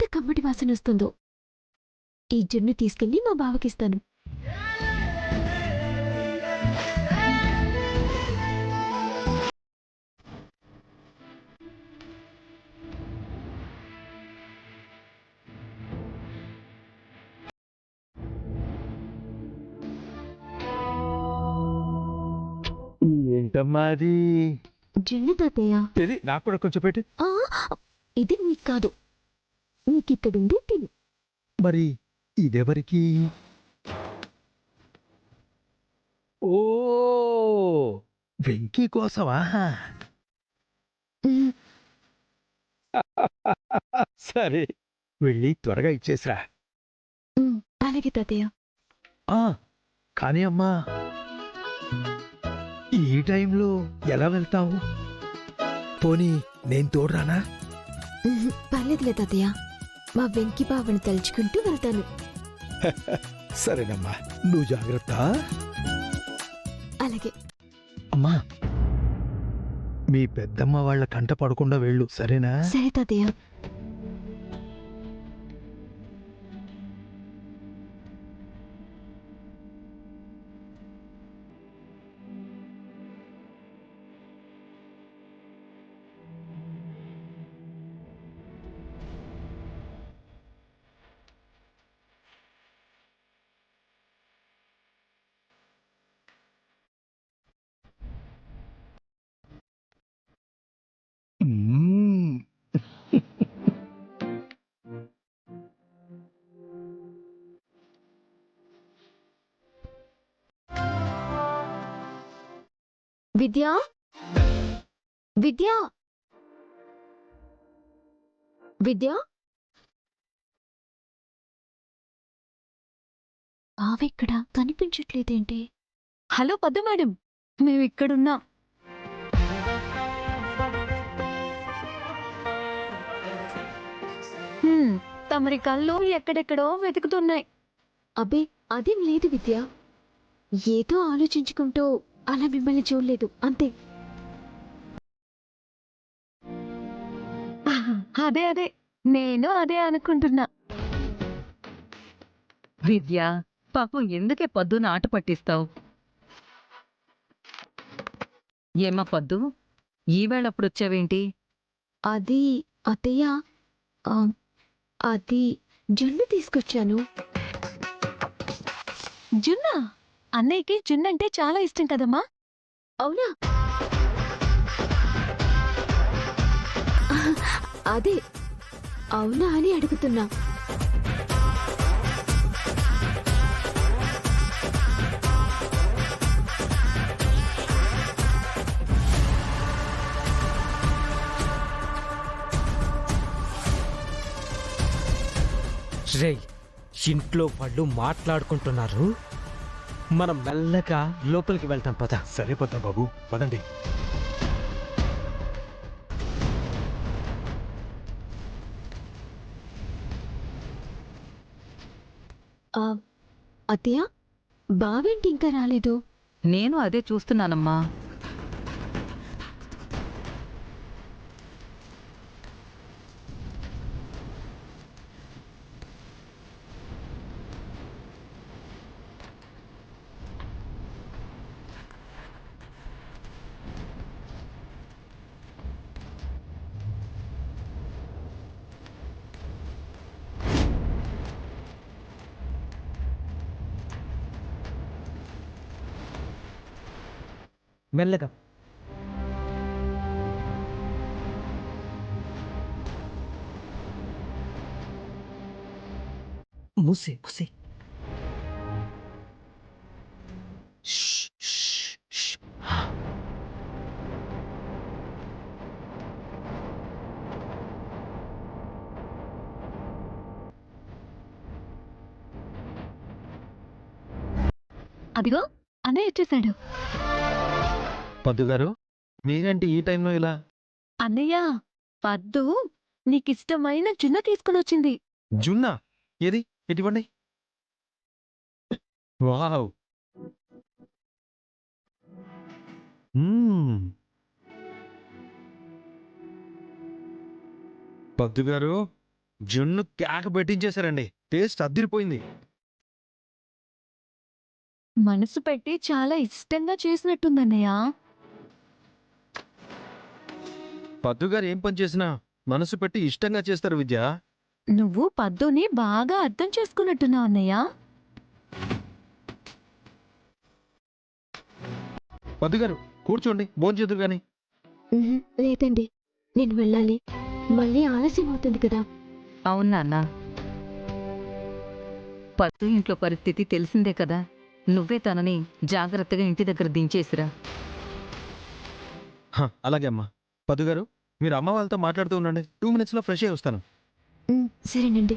ఎంత కమ్మటి వాసన వస్తుందో. ఈ జున్ను తీసుకెళ్లి మా బావకిస్తాను. ఏంటమ్మా అది? జున్ను తాతయ్య. ఇది నాకు కూడా కొంచెం పెట్టి. ఇది నీకు కాదు, నీకిక్కడుండి తిను. మరి ఇదెవరికి? ఓ, వెంకీ కోసమా? సరే, వెళ్ళి త్వరగా ఇచ్చేసిరా. అలాగే తాతయ్య. కానీ అమ్మా, ఈ టైంలో ఎలా వెళ్తావు? పోనీ నేను తోడ్రానా? పర్లేదులే తాతయ్య, మా వెంకీ బావని తలుచుకుంటూ వెళ్తాను. సరేనమ్మా, నువ్వు జాగ్రత్త. అలాగే. అమ్మా, మీ పెద్దమ్మ వాళ్ళ కంట పడకుండా వెళ్ళు, సరేనా? సరే తాతయ్య. విద్యా, విద్యా, విద్యా. బావెక్కడ కనిపించట్లేదేంటి? హలో పద్దు మేడం, మేమిక్కడున్నాం. తమరి కళ్ళు ఎక్కడెక్కడో వెతుకుతున్నాయి. అబ్బే అదేం లేదు విద్య, ఏదో ఆలోచించుకుంటూ అలా మిమ్మల్ని చూడలేదు అంతే. అదే అదే, నేను అదే అనుకుంటున్నా. విద్య, పాపం ఎందుకే పద్దును ఆట పట్టిస్తావు? ఏమా పద్దు, ఈవేళప్పుడొచ్చావేంటి? అది అత్తయ్య, అది జున్ను తీసుకొచ్చాను. జున్నా? అన్నయ్యకి జున్నంటే చాలా ఇష్టం కదమ్మా. అవునా? అదే అవునా అని అడుగుతున్నా. రేయ్, ఇంట్లో వాళ్ళు మాట్లాడుకుంటున్నారు, మనం మెల్లగా లోపలికి వెళ్తాం. పద. సరే పద్మ బాబు, పదండి. అత్తయ్య, బావేంటి ఇంకా రాలేదు? నేను అదే చూస్తున్నానమ్మా. మెల్లగా. మూసే మూసే. అదిగో అన్నయ్య వచ్చేసాడు. పద్దు గారు, మీరేంటి ఈ టైంలో ఇలా? అన్నయ్య, పద్దు నీకిష్టమైన జున్న తీసుకునొచ్చింది. జున్నా? ఏది ఇటువంటి? వావ్. పద్దు గారు, జున్ను కేక పెట్టించేశారండి. టేస్ట్ అద్దిరిపోయింది. మనసు పెట్టి చాలా ఇష్టంగా చేసినట్టుందన్నయ్య. పద్దుగారు ఏం పని చేసినా మనసు పెట్టి ఇష్టంగా చేస్తారు విద్య. నువ్వు పద్దుని బాగా అర్థం చేసుకున్నట్టున్నావు అన్నయ్య. పద్దుగారు కూర్చోండి, భోంచేదురు గాని. లేదండి, నేను వెళ్ళాలి. మళ్ళీ ఆలస్యం అవుతుంది కదా. అవును నాన్న. పద్దు ఇంట్లో పరిస్థితి తెలిసిందే కదా. నువ్వే తనని జాగ్రత్తగా ఇంటి దగ్గర దించేసిరా. అలాగే అమ్మా. పద్దుగారు మీరు అమ్మ వాళ్ళతో మాట్లాడుతూ ఉండండి. 2 minutes లో ఫ్రెష్ అయ్యి వస్తాను. సరేనండి.